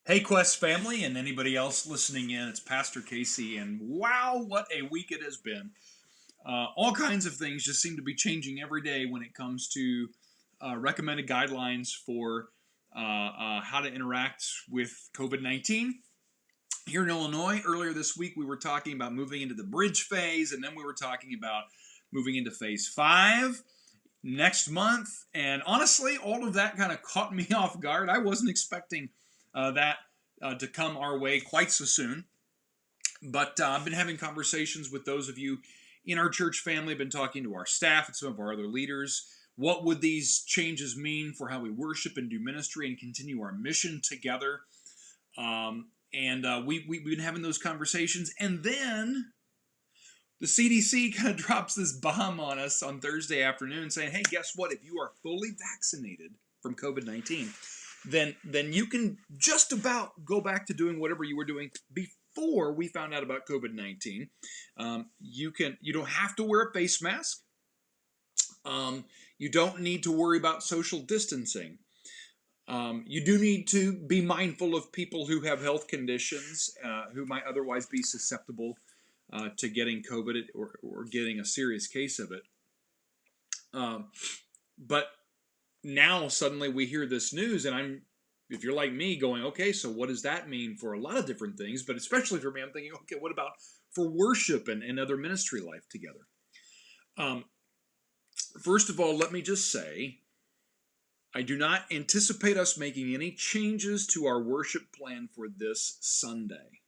Hey, Quest family, and anybody else listening in, it's Pastor Casey, and wow, what a week it has been. All kinds of things just seem to be changing every day when it comes to recommended guidelines for how to interact with COVID 19. Here in Illinois, earlier this week, we were talking about moving into the bridge phase, and then we were talking about moving into phase five next month. And honestly, all of that kind of caught me off guard. I wasn't expecting that to come our way quite so soon. But I've been having conversations with those of you in our church family. I've been talking to our staff and some of our other leaders. What would these changes mean for how we worship and do ministry and continue our mission together? We've been having those conversations. And then the CDC kind of drops this bomb on us on Thursday afternoon saying, hey, guess what? If you are fully vaccinated from COVID 19, then you can just about go back to doing whatever you were doing before we found out about COVID 19. You don't have to wear a face mask. You don't need to worry about social distancing. You do need to be mindful of people who have health conditions who might otherwise be susceptible to getting COVID or getting a serious case of it. But now suddenly we hear this news, and if you're like me, going, okay, so what does that mean for a lot of different things? But especially for me, I'm thinking, okay, what about for worship and other ministry life together? First of all, let me just say, I do not anticipate us making any changes to our worship plan for this Sunday.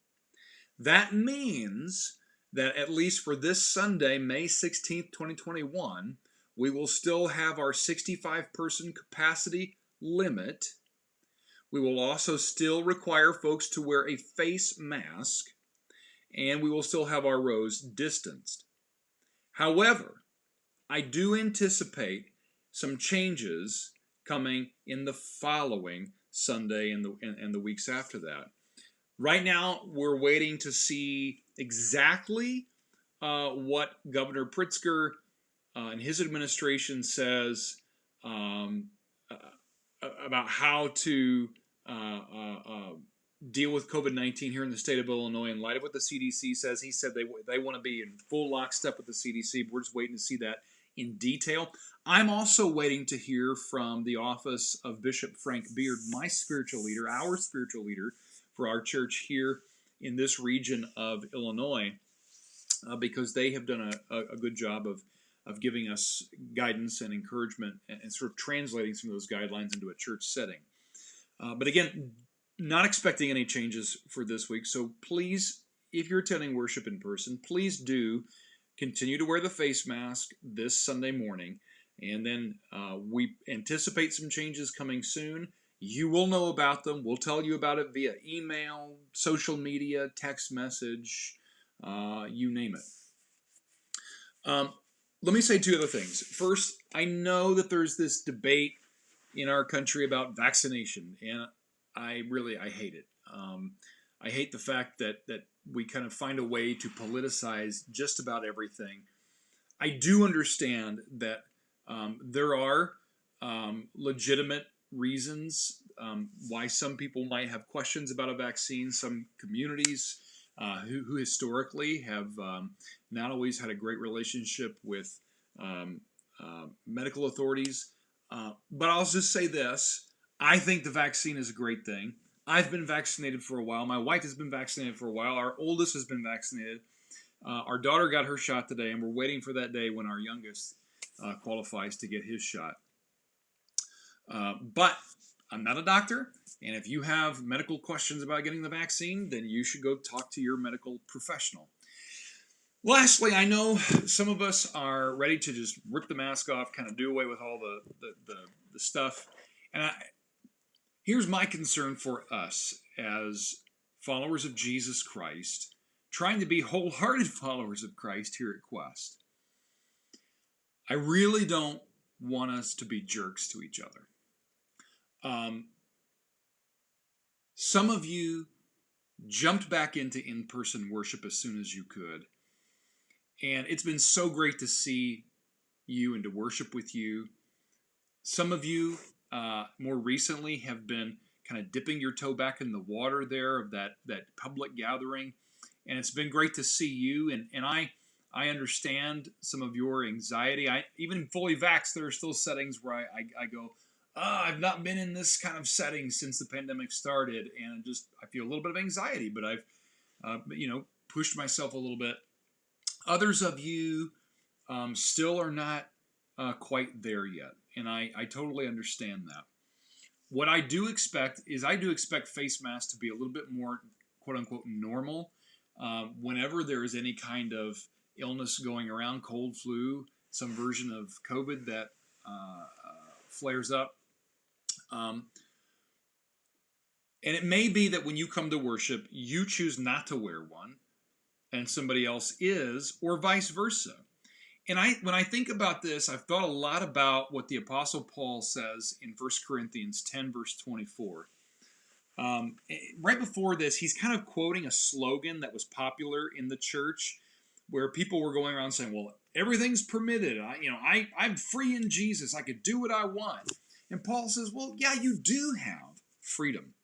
That means that at least for this Sunday, May 16th, 2021, we will still have our 65-person capacity limit. We will also still require folks to wear a face mask, and we will still have our rows distanced. However, I do anticipate some changes coming in the following Sunday and the weeks after that. Right now, we're waiting to see exactly what Governor Pritzker and his administration says about how to deal with COVID-19 here in the state of Illinois in light of what the CDC says. He said they want to be in full lockstep with the CDC. We're just waiting to see that in detail. I'm also waiting to hear from the office of Bishop Frank Beard, my spiritual leader, our spiritual leader for our church here in this region of Illinois, because they have done a good job of giving us guidance and encouragement and sort of translating some of those guidelines into a church setting. But again, not expecting any changes for this week. So please, if you're attending worship in person, please do continue to wear the face mask this Sunday morning. And then we anticipate some changes coming soon. You will know about them. We'll tell you about it via email, social media, text message, you name it. Let me say two other things. First, I know that there's this debate in our country about vaccination, and I hate it. I hate the fact that we kind of find a way to politicize just about everything. I do understand that there are legitimate reasons why some people might have questions about a vaccine. Some communities who historically have not always had a great relationship with medical authorities. But I'll just say this. I think the vaccine is a great thing. I've been vaccinated for a while. My wife has been vaccinated for a while. Our oldest has been vaccinated. Our daughter got her shot today, and we're waiting for that day when our youngest qualifies to get his shot. But I'm not a doctor, and if you have medical questions about getting the vaccine, then you should go talk to your medical professional. Lastly, I know some of us are ready to just rip the mask off, kind of do away with all the stuff. And here's my concern for us as followers of Jesus Christ, trying to be wholehearted followers of Christ here at Quest. I really don't want us to be jerks to each other. Some of you jumped back into in-person worship as soon as you could. And it's been so great to see you and to worship with you. Some of you more recently have been kind of dipping your toe back in the water there of that public gathering. And it's been great to see you. And I understand some of your anxiety. Even fully vaxxed, there are still settings where I go, I've not been in this kind of setting since the pandemic started, and I feel a little bit of anxiety, but I've pushed myself a little bit. Others of you still are not quite there yet, and I totally understand that. What I do expect is face masks to be a little bit more quote unquote normal whenever there is any kind of illness going around, cold, flu, some version of COVID that flares up. And it may be that when you come to worship, you choose not to wear one and somebody else is, or vice versa. And when I think about this, I've thought a lot about what the Apostle Paul says in 1 Corinthians 10, verse 24. Right before this, he's kind of quoting a slogan that was popular in the church where people were going around saying, well, everything's permitted. I'm free in Jesus. I could do what I want. And Paul says, well, yeah, you do have freedom.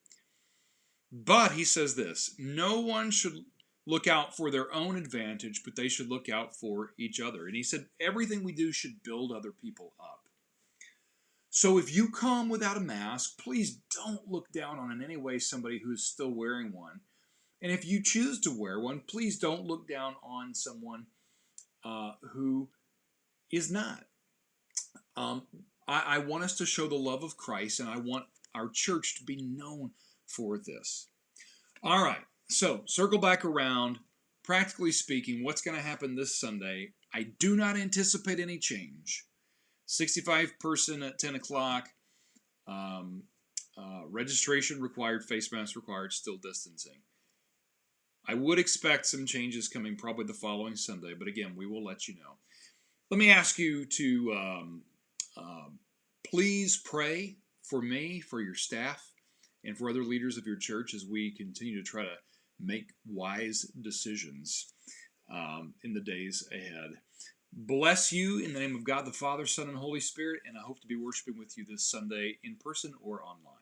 But he says this, no one should look out for their own advantage, but they should look out for each other. And he said, everything we do should build other people up. So if you come without a mask, please don't look down on in any way somebody who is still wearing one. And if you choose to wear one, please don't look down on someone who is not. I want us to show the love of Christ, and I want our church to be known for this. All right, so circle back around. Practically speaking, what's going to happen this Sunday? I do not anticipate any change. 65 person at 10 o'clock. Registration required, face mask required, still distancing. I would expect some changes coming probably the following Sunday, but again, we will let you know. Let me ask you to please pray for me, for your staff, and for other leaders of your church as we continue to try to make wise decisions in the days ahead. Bless you in the name of God, the Father, Son, and Holy Spirit, and I hope to be worshiping with you this Sunday in person or online.